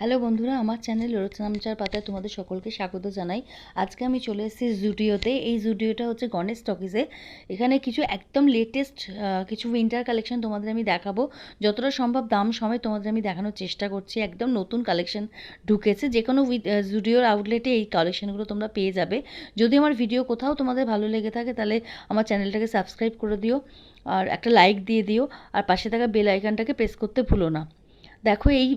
Hello বন্ধুরা, আমার channel রচনামচার পাতায় তোমাদের সকলকে স্বাগত জানাই। আজকে আমি চলে এসেছি জুডিওতে। এই জুডিওটা হচ্ছে গণেশ টকিজে। এখানে কিছু একদম লেটেস্ট কিছু উইন্টার কালেকশন তোমাদের আমি দেখাবো। যতটা সম্ভব দাম সমেত তোমাদের আমি দেখানোর চেষ্টা করছি। একদম নতুন কালেকশন ঢুকেছে। যে কোনো জুডিওর আউটলেটে এই কালেকশনগুলো তোমরা পেয়ে যাবে। যদি আমার ভিডিও কোথাও তোমাদের ভালো লেগে থাকে তাহলে আমার চ্যানেলটাকে সাবস্ক্রাইব করে দিও, আর একটা লাইক দিয়ে দিও, আর পাশে থাকা বেল আইকনটাকে প্রেস করতে ভুলো না। দেখো এই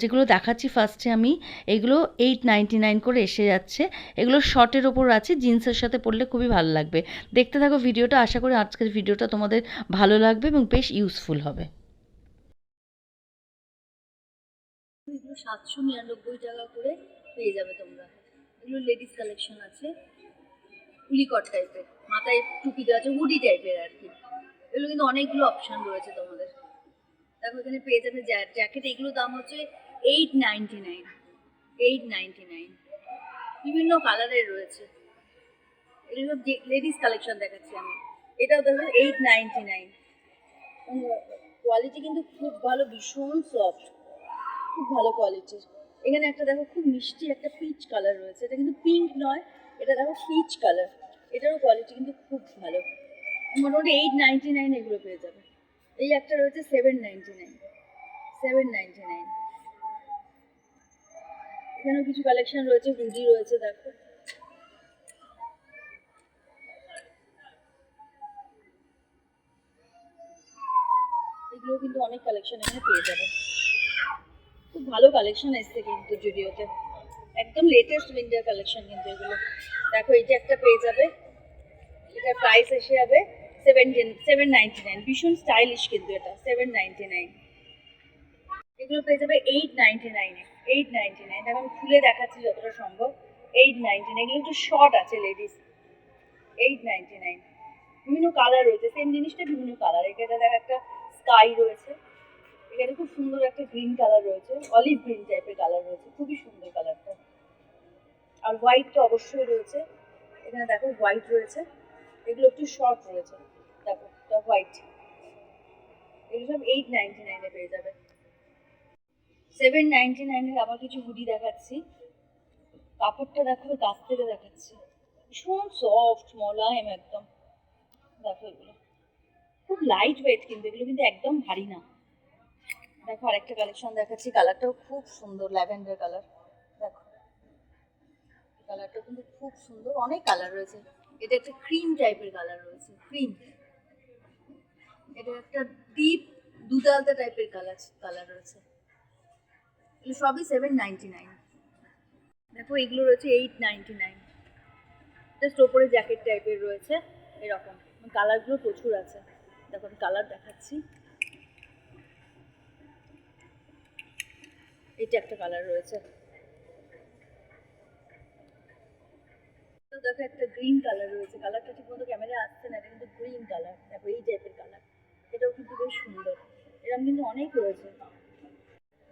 যেগুলো দেখাচ্ছি ফার্স্টে আমি, এগুলো 899 করে এসে যাচ্ছে। এগুলো শর্টের ওপর আছে, জিন্সের সাথে পরলে খুবই ভালো লাগবে। দেখতে থাকো ভিডিওটা, আশা করি আজকের ভিডিওটা তোমাদের ভালো লাগবে এবং বেশ ইউজফুল হবে। এগুলো 799 টাকা করে পেয়ে যাবে তোমরা। এগুলো লেডিস কালেকশন আছে, উলিকট টাইপের, মাথায় টুপি দেওয়া আছে, হুডি টাইপের আর কি। এগুলো কিন্তু অনেকগুলো অপশান রয়েছে তোমাদের। দেখো এখানে পেয়ে যাবে জ্যাকেট। এগুলো দাম হচ্ছে 899। 899 বিভিন্ন কালারের রয়েছে। এগুলো লেডিস কালেকশন দেখাচ্ছি আমি। এটাও দেখো 899। কোয়ালিটি কিন্তু খুব ভালো, ভীষণ সফট, খুব ভালো কোয়ালিটির। এখানে একটা দেখো খুব মিষ্টি একটা পিচ কালার রয়েছে। এটা কিন্তু পিঙ্ক নয়, এটা দেখো পিচ কালার। এটারও কোয়ালিটি কিন্তু খুব ভালো। মোটামুটি 899 এগুলো পেয়ে যাবে। এই একটা রয়েছে 799। 799। এখানেও কিছু কালেকশন রয়েছে, হুডি রয়েছে দেখো। এগুলো কিন্তু অনেক কালেকশন এখানে পেয়ে যাবে। খুব ভালো কালেকশন এসছে কিন্তু জুডিওতে, একদম লেটেস্ট উইন্টার কালেকশন কিন্তু এগুলো। দেখো এটা একটা পেয়ে যাবে, এটার প্রাইস এসে যাবে 799। ভীষণ স্টাইলিশ কিন্তু এটা 799। এগুলো পেয়ে যাবে 899-এ। 899 এখন খুলে দেখাচ্ছি যতটা সম্ভব। 899 এগুলো একটু শর্ট আছে লেডিস। 899 বিভিন্ন কালার রয়েছে, সেম জিনিসটা বিভিন্ন কালার। এখানে দেখো একটা স্কাই রয়েছে, এখানে খুব সুন্দর একটা গ্রিন কালার রয়েছে, অলিভ গ্রিন টাইপের কালার রয়েছে, খুবই সুন্দর কালারটা। আর হোয়াইট তো অবশ্যই রয়েছে। এখানে দেখো হোয়াইট রয়েছে, এগুলো একটু শর্ট রয়েছে। দেখো এটা হোয়াইট। এগুলো সব 899-এ পেয়ে যাবে। 799-এর আবার কিছু হুডি দেখাচ্ছি। কাপড়টা দেখো কাছ থেকে দেখাচ্ছি, ভীষণ সফট মোলায়েম একদম। দেখো এগুলো খুব লাইট ওয়েট, কিন্তু এগুলো কিন্তু একদম ভারী না। দেখো আরেকটা কালেকশন দেখাচ্ছি, কালারটাও খুব সুন্দর, ল্যাভেন্ডার কালার। দেখো কালারটা কিন্তু খুব সুন্দর, অনেক কালার রয়েছে। এটা একটা ক্রিম টাইপের কালার রয়েছে, ক্রিম। এটা একটা ডিপ দুধ আলতা টাইপের কালার রয়েছে। এগুলো সবই 799। দেখো এগুলো রয়েছে 899। জাস্ট ওপরে জ্যাকেট টাইপের রয়েছে এরকম। কালারগুলো প্রচুর আছে, দেখো আমি কালার দেখাচ্ছি। এটা একটা কালার রয়েছে, দেখো একটা গ্রিন কালার রয়েছে। কালারটা ঠিক মতো ক্যামেরা আসছে না, এটা কিন্তু গ্রিন কালার। দেখো এই টাইপের কালার, এটাও কিন্তু বেশ সুন্দর। এরকম কিন্তু অনেক রয়েছে।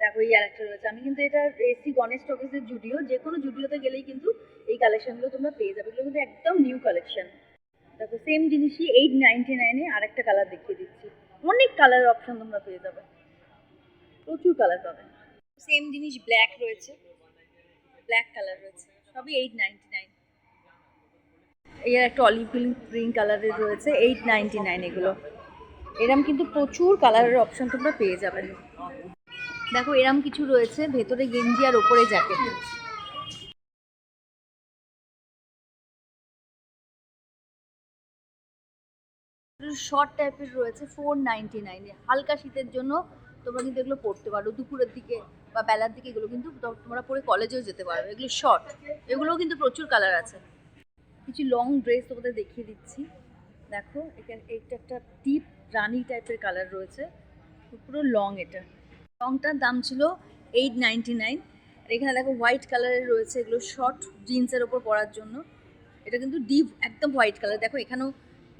দেখো এই আরেকটা রয়েছে। আমি কিন্তু এটা এসি গণেশ টকিজের জুডিও, যে কোনো জুডিওতে গেলেই কিন্তু এই কালেকশনগুলো তোমরা পেয়ে যাবে। এগুলো কিন্তু একদম নিউ কালেকশন। দেখো সেম জিনিসই 899-এ আরেকটা কালার দেখিয়ে দিচ্ছি। অনেক কালারের অপশন তোমরা পেয়ে যাবে, প্রচুর কালার পাবে। সেম জিনিস ব্ল্যাক রয়েছে, ব্ল্যাক কালার রয়েছে, সবই 899। এই একটা অলিভ গ্রিন কালারের রয়েছে, 899 এগুলো। এরম কিন্তু প্রচুর কালারের অপশন তোমরা পেয়ে যাবেন। দেখো এরম কিছু রয়েছে, ভেতরে গেঞ্জি আর ওপরে জ্যাকেট। শর্ট টাইপের রয়েছে 499-এ। হালকা শীতের জন্য তোমরা কিন্তু এগুলো পরতে পারো দুপুরের দিকে বা বেলার দিকে। এগুলো কিন্তু তোমরা পরে কলেজেও যেতে পারো। এগুলো শর্ট, এগুলোও কিন্তু প্রচুর কালার আছে। কিছু লং ড্রেস তোমাদের দেখিয়ে দিচ্ছি। দেখো এখানে এটা একটা ডিপ রানি টাইপের কালার রয়েছে, পুরো লং। এটা লংটার দাম ছিল 899। আর এখানে দেখো হোয়াইট কালারের রয়েছে, এগুলো শর্ট জিন্সের ওপর পরার জন্য। এটা কিন্তু ডিপ একদম হোয়াইট কালার। দেখো এখানেও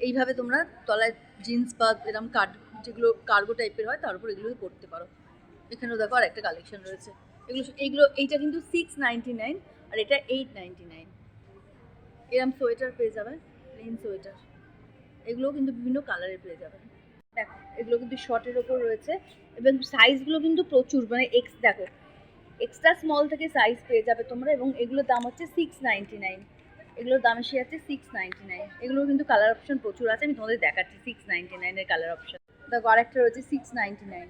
এইভাবে তোমরা তলায় জিন্স বা এরকম যেগুলো কার্গো টাইপের হয় তার উপর এগুলো পরতে পারো। এখানেও দেখো আর একটা কালেকশন রয়েছে। এগুলো এইটা কিন্তু 699 আর এটা 899। এরকম সোয়েটার পেয়ে যাবে, প্লেন সোয়েটার। এগুলোও কিন্তু বিভিন্ন কালারের পেয়ে যাবে। দেখো এগুলো কিন্তু শর্টের ওপর রয়েছে এবং সাইজগুলো কিন্তু প্রচুর, মানে দেখো এক্সট্রা স্মল থেকে সাইজ পেয়ে যাবে তোমরা, এবং এগুলোর দাম হচ্ছে 699। এগুলোর দাম এসে যাচ্ছে 699। এগুলো কিন্তু কালার অপশন প্রচুর আছে, আমি তোমাদের দেখাচ্ছি 699 এর কালার অপশন। দেখো আরেকটা রয়েছে 699,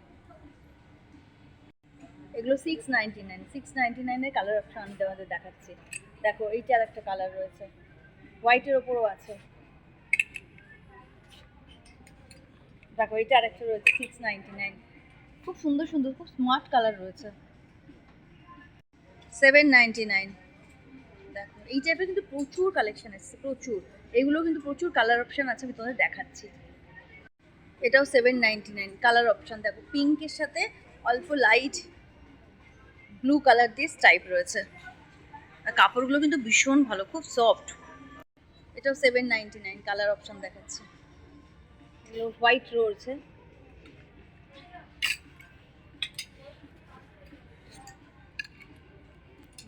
এগুলো 699 এর কালার অপশন আমি তোমাদের দেখাচ্ছি। দেখো এইটা আর একটা কালার রয়েছে, হোয়াইটের ওপরও আছে। দেখো এটা আরেকটা রয়েছে 699, খুব সুন্দর সুন্দর, খুব স্মার্ট কালার রয়েছে। 799। দেখো এই টাইপের কিন্তু প্রচুর কালেকশন এসছে, প্রচুর। এগুলো কিন্তু প্রচুর কালার অপশন আছে, আমি তোমাদের দেখাচ্ছি। এটাও 799 কালার অপশন। দেখো পিঙ্কের সাথে অল্প লাইট ব্লু কালার দিয়ে স্ট্রাইপ রয়েছে, আর কাপড়গুলো কিন্তু ভীষণ ভালো, খুব সফট। এটাও 799 কালার অপশন দেখাচ্ছে। এগুলো হোয়াইট রয়েছে,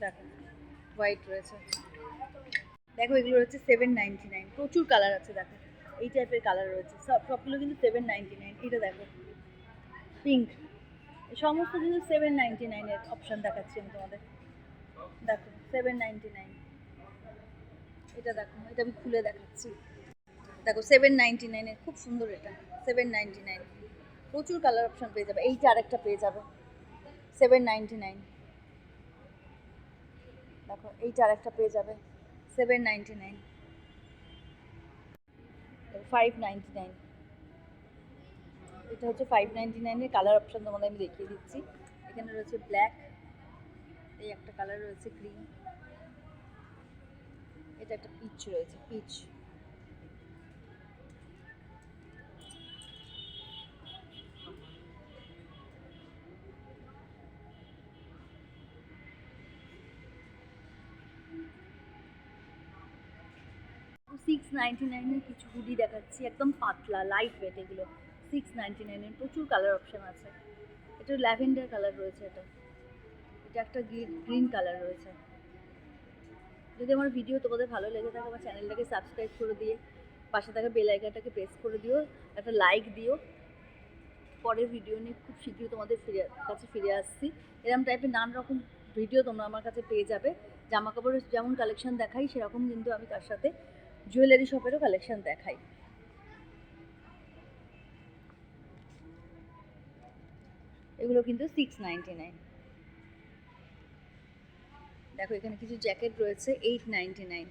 দেখো হোয়াইট রয়েছে। দেখো এগুলো রয়েছে 799, প্রচুর কালার আছে। দেখো এই টাইপের কালার রয়েছে, সবগুলো কিন্তু 799। এটা দেখো পিঙ্ক, সমস্ত কিন্তু 799 এর অপশন দেখাচ্ছি আমি তোমাদের। দেখো 799। এটা দেখো, এটা আমি খুলে দেখাচ্ছি। দেখো 799 এর, খুব সুন্দর এটা। 799, প্রচুর কালার অপশন পেয়ে যাবে। এইটা আরেকটা পেয়ে যাবে 799। দেখো এইটা আরেকটা পেয়ে যাবে 799। 599, এটা হচ্ছে 599 এর কালার অপশন তোমাদের আমি দেখিয়ে দিচ্ছি। এখানে রয়েছে ব্ল্যাক, এই একটা কালার রয়েছে গ্রিন, এটা একটা পিচ রয়েছে, পিচ। সিক্স নাইনটি নাইনের কিছু হুডি দেখাচ্ছি, একদম পাতলা লাইট ওয়েট। এগুলো 699 প্রচুর কালার অপশন আছে। এটা ল্যাভেন্ডার কালার রয়েছে, এটা এটা একটা গ্রিন কালার রয়েছে। যদি আমার ভিডিও তোমাদের ভালো লেগে থাকে, আমার চ্যানেলটাকে সাবস্ক্রাইব করে দিয়ে পাশে থাকা বেল আইকনটাকে প্রেস করে দিও, একটা লাইক দিও। পরের ভিডিও নিয়ে খুব শীঘ্রই তোমাদের কাছে ফিরে আসছি। এরকম টাইপের নানান রকম ভিডিও তোমরা আমার কাছে পেয়ে যাবে। জামা কাপড়ের যেমন কালেকশন দেখাই, সেরকম কিন্তু আমি তার সাথে জুয়েলারি শপেরও কালেকশন দেখাই। এগুলো কিন্তু 699। দেখো এখানে কিছু জ্যাকেট রয়েছে 899।